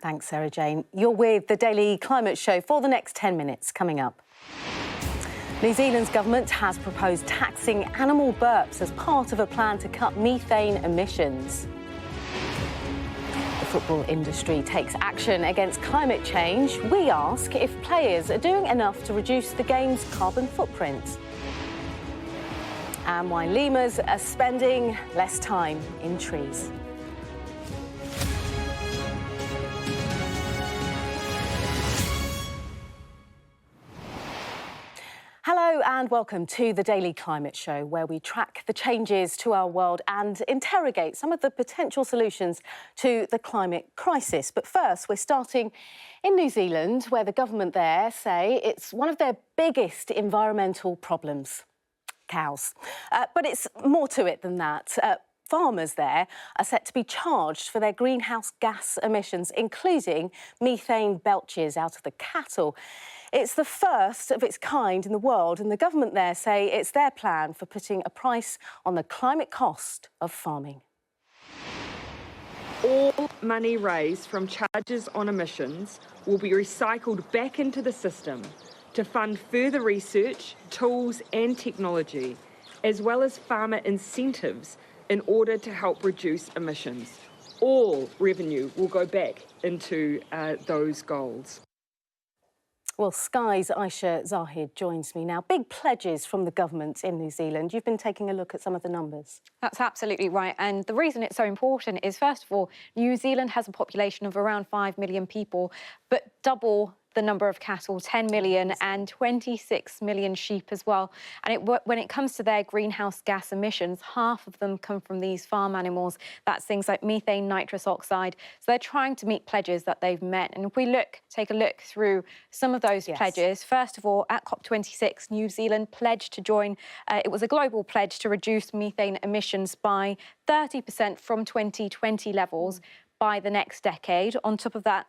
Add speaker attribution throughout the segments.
Speaker 1: Thanks, Sarah Jane. You're with the Daily Climate Show for the next 10 minutes coming up. New Zealand's government has proposed taxing animal burps as part of a plan to cut methane emissions. The football industry takes action against climate change. We ask if players are doing enough to reduce the game's carbon footprint. And why lemurs are spending less time in trees. Hello and welcome to the Daily Climate Show, where we track the changes to our world and interrogate some of the potential solutions to the climate crisis. But first, we're starting in New Zealand, where the government there say it's one of their biggest environmental problems: cows. But it's more to it than that. Farmers there are set to be charged for their greenhouse gas emissions, including methane belches out of the cattle. It's the first of its kind in the world, and the government there say it's their plan for putting a price on the climate cost of farming.
Speaker 2: All money raised from charges on emissions will be recycled back into the system to fund further research, tools and technology, as well as farmer incentives in order to help reduce emissions. All revenue will go back into those goals.
Speaker 1: Well, Sky's Aisha Zahid joins me now. Big pledges from the government in New Zealand. You've been taking a look at some of the numbers.
Speaker 3: That's absolutely right. And the reason it's so important is, first of all, New Zealand has a population of around 5 million people, but double the number of cattle, 10 million, and 26 million sheep as well. And when it comes to their greenhouse gas emissions, half of them come from these farm animals. That's things like methane, nitrous oxide. So they're trying to meet pledges that they've met. And if we take a look through some of those pledges, first of all, at COP26, New Zealand pledged to join. It was a global pledge to reduce methane emissions by 30% from 2020 levels by the next decade. On top of that,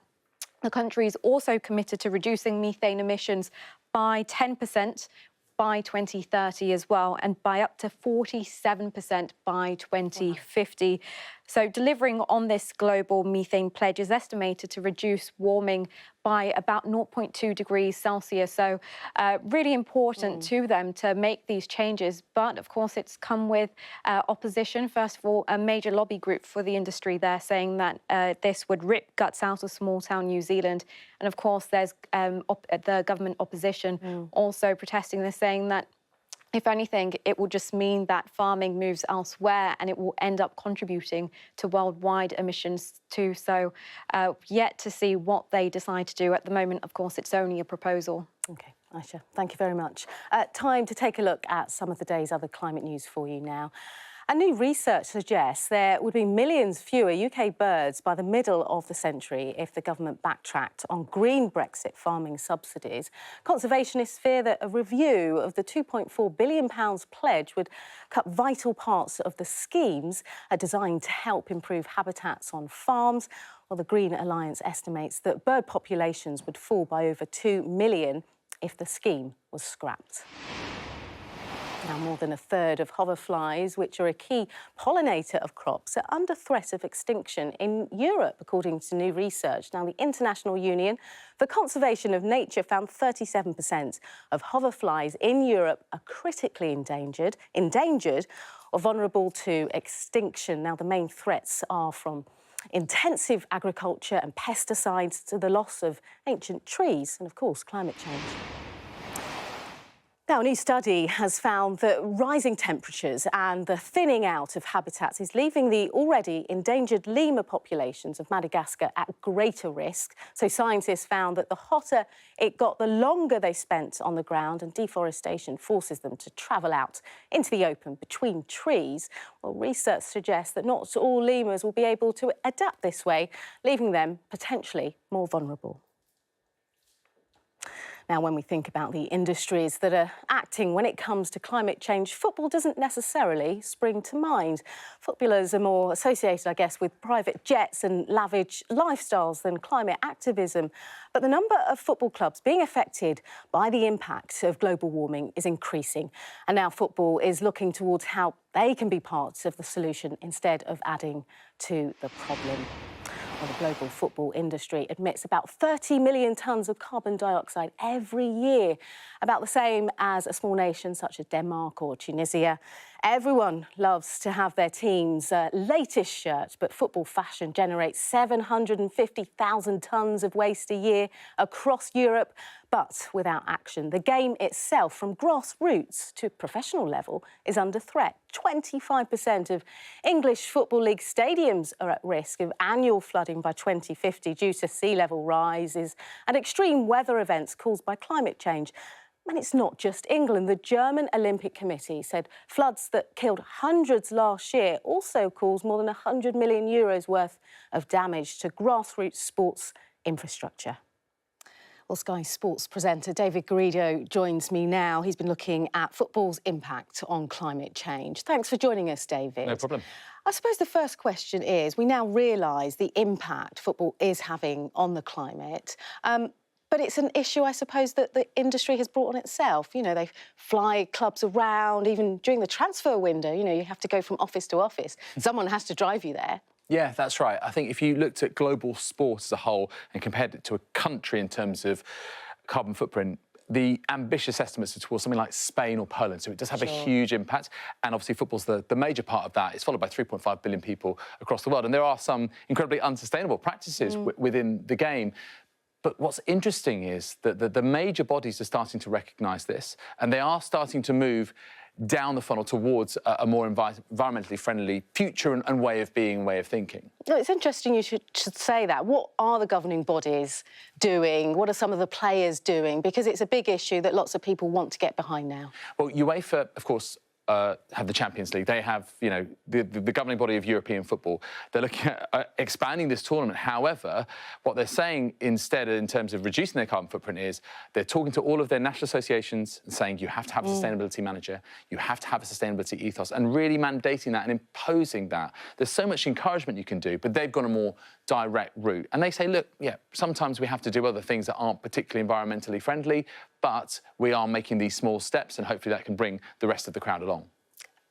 Speaker 3: the country is also committed to reducing methane emissions by 10% by 2030 as well, and by up to 47% by 2050. Wow. So delivering on this global methane pledge is estimated to reduce warming by about 0.2 degrees Celsius. So really important to them to make these changes. But of course, it's come with opposition. First of all, a major lobby group for the industry there saying that this would rip guts out of small town New Zealand. And of course, there's the government opposition also protesting this, saying that if anything, it will just mean that farming moves elsewhere and it will end up contributing to worldwide emissions too. So yet to see what they decide to do. At the moment, of course, it's only a proposal.
Speaker 1: OK, Aisha, thank you very much. Time to take a look at some of the day's other climate news for you now. And new research suggests there would be millions fewer UK birds by the middle of the century if the government backtracked on green Brexit farming subsidies. Conservationists fear that a review of the £2.4 billion pledge would cut vital parts of the schemes designed to help improve habitats on farms. Well, the Green Alliance estimates that bird populations would fall by over 2 million if the scheme was scrapped. Now, more than a third of hoverflies, which are a key pollinator of crops, are under threat of extinction in Europe, according to new research. Now, the International Union for Conservation of Nature found 37% of hoverflies in Europe are critically endangered or vulnerable to extinction. Now, the main threats are from intensive agriculture and pesticides to the loss of ancient trees and, of course, climate change. Now, a new study has found that rising temperatures and the thinning out of habitats is leaving the already endangered lemur populations of Madagascar at greater risk. So scientists found that the hotter it got, the longer they spent on the ground, and deforestation forces them to travel out into the open between trees. Well, research suggests that not all lemurs will be able to adapt this way, leaving them potentially more vulnerable. Now, when we think about the industries that are acting when it comes to climate change, football doesn't necessarily spring to mind. Footballers are more associated, I guess, with private jets and lavish lifestyles than climate activism. But the number of football clubs being affected by the impact of global warming is increasing. And now football is looking towards how they can be parts of the solution instead of adding to the problem. Well, the global football industry emits about 30 million tonnes of carbon dioxide every year, about the same as a small nation such as Denmark or Tunisia. Everyone loves to have their team's latest shirt, but football fashion generates 750,000 tonnes of waste a year across Europe. But without action, the game itself, from grassroots to professional level, is under threat. 25% of English Football League stadiums are at risk of annual flooding by 2050 due to sea level rises and extreme weather events caused by climate change. And it's not just England. The German Olympic Committee said floods that killed hundreds last year also caused more than 100 million euros worth of damage to grassroots sports infrastructure. Well, Sky Sports presenter David Garrido joins me now. He's been looking at football's impact on climate change. Thanks for joining us, David.
Speaker 4: No problem.
Speaker 1: I suppose the first question is, we now realise the impact football is having on the climate. But it's an issue, I suppose, that the industry has brought on itself. You know, they fly clubs around, even during the transfer window. You know, you have to go from office to office. Someone has to drive you there.
Speaker 4: Yeah, that's right. I think if you looked at global sport as a whole and compared it to a country in terms of carbon footprint, the ambitious estimates are towards something like Spain or Poland. So it does have a huge impact. And obviously football's the major part of that. It's followed by 3.5 billion people across the world. And there are some incredibly unsustainable practices within the game. But what's interesting is that the major bodies are starting to recognise this, and they are starting to move down the funnel towards a more environmentally friendly future and way of being, way of thinking.
Speaker 1: No, it's interesting you should say that. What are the governing bodies doing? What are some of the players doing? Because it's a big issue that lots of people want to get behind now.
Speaker 4: Well, UEFA, of course, have the Champions League. They have, you know, the governing body of European football. They're looking at expanding this tournament. However, what they're saying instead, in terms of reducing their carbon footprint, is they're talking to all of their national associations and saying you have to have a sustainability manager, you have to have a sustainability ethos, and really mandating that and imposing that. There's so much encouragement you can do, but they've gone a more direct route. And they say, look, yeah, sometimes we have to do other things that aren't particularly environmentally friendly, but we are making these small steps, and hopefully that can bring the rest of the crowd along.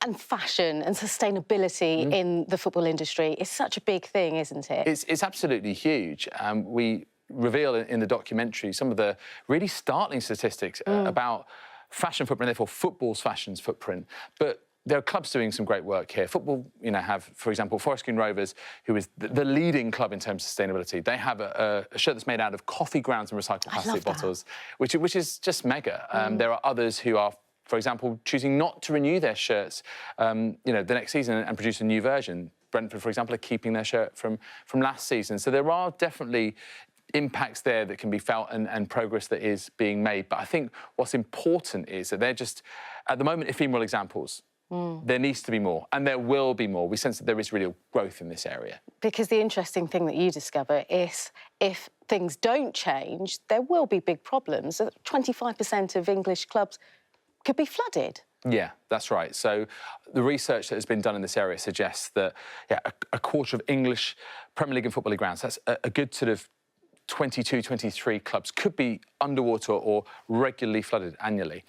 Speaker 1: And fashion and sustainability in the football industry is such a big thing, isn't it?
Speaker 4: It's absolutely huge. We reveal in the documentary some of the really startling statistics about fashion footprint, therefore football's fashion footprint. But there are clubs doing some great work here. Football, you know, have, for example, Forest Green Rovers, who is the leading club in terms of sustainability. They have a shirt that's made out of coffee grounds and recycled plastic bottles, which is just mega. There are others who are, for example, choosing not to renew their shirts, you know, the next season and produce a new version. Brentford, for example, are keeping their shirt from last season. So there are definitely impacts there that can be felt and progress that is being made. But I think what's important is that they're just, at the moment, ephemeral examples. There needs to be more, and there will be more. We sense that there is real growth in this area.
Speaker 1: Because the interesting thing that you discover is if things don't change, there will be big problems. 25% of English clubs could be flooded.
Speaker 4: Yeah, that's right. So the research that has been done in this area suggests that a quarter of English Premier League and Football League grounds, that's a good sort of 22, 23 clubs could be underwater or regularly flooded annually,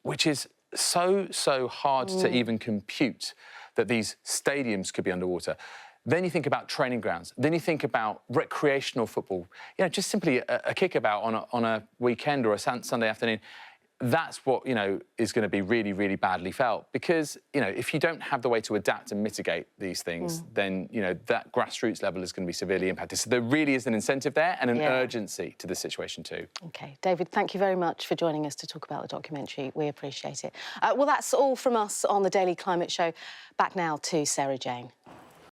Speaker 4: which is so hard to even compute that these stadiums could be underwater. Then you think about training grounds. Then you think about recreational football. You know, just simply a kickabout on a weekend or a Sunday afternoon. That's what, you know, is going to be really, really badly felt. Because, you know, if you don't have the way to adapt and mitigate these things, then, you know, that grassroots level is going to be severely impacted. So there really is an incentive there and an urgency to this situation too. OK, David, thank you very much for joining us to talk about the documentary. We appreciate it. Well, that's all from us on the Daily Climate Show. Back now to Sarah Jane.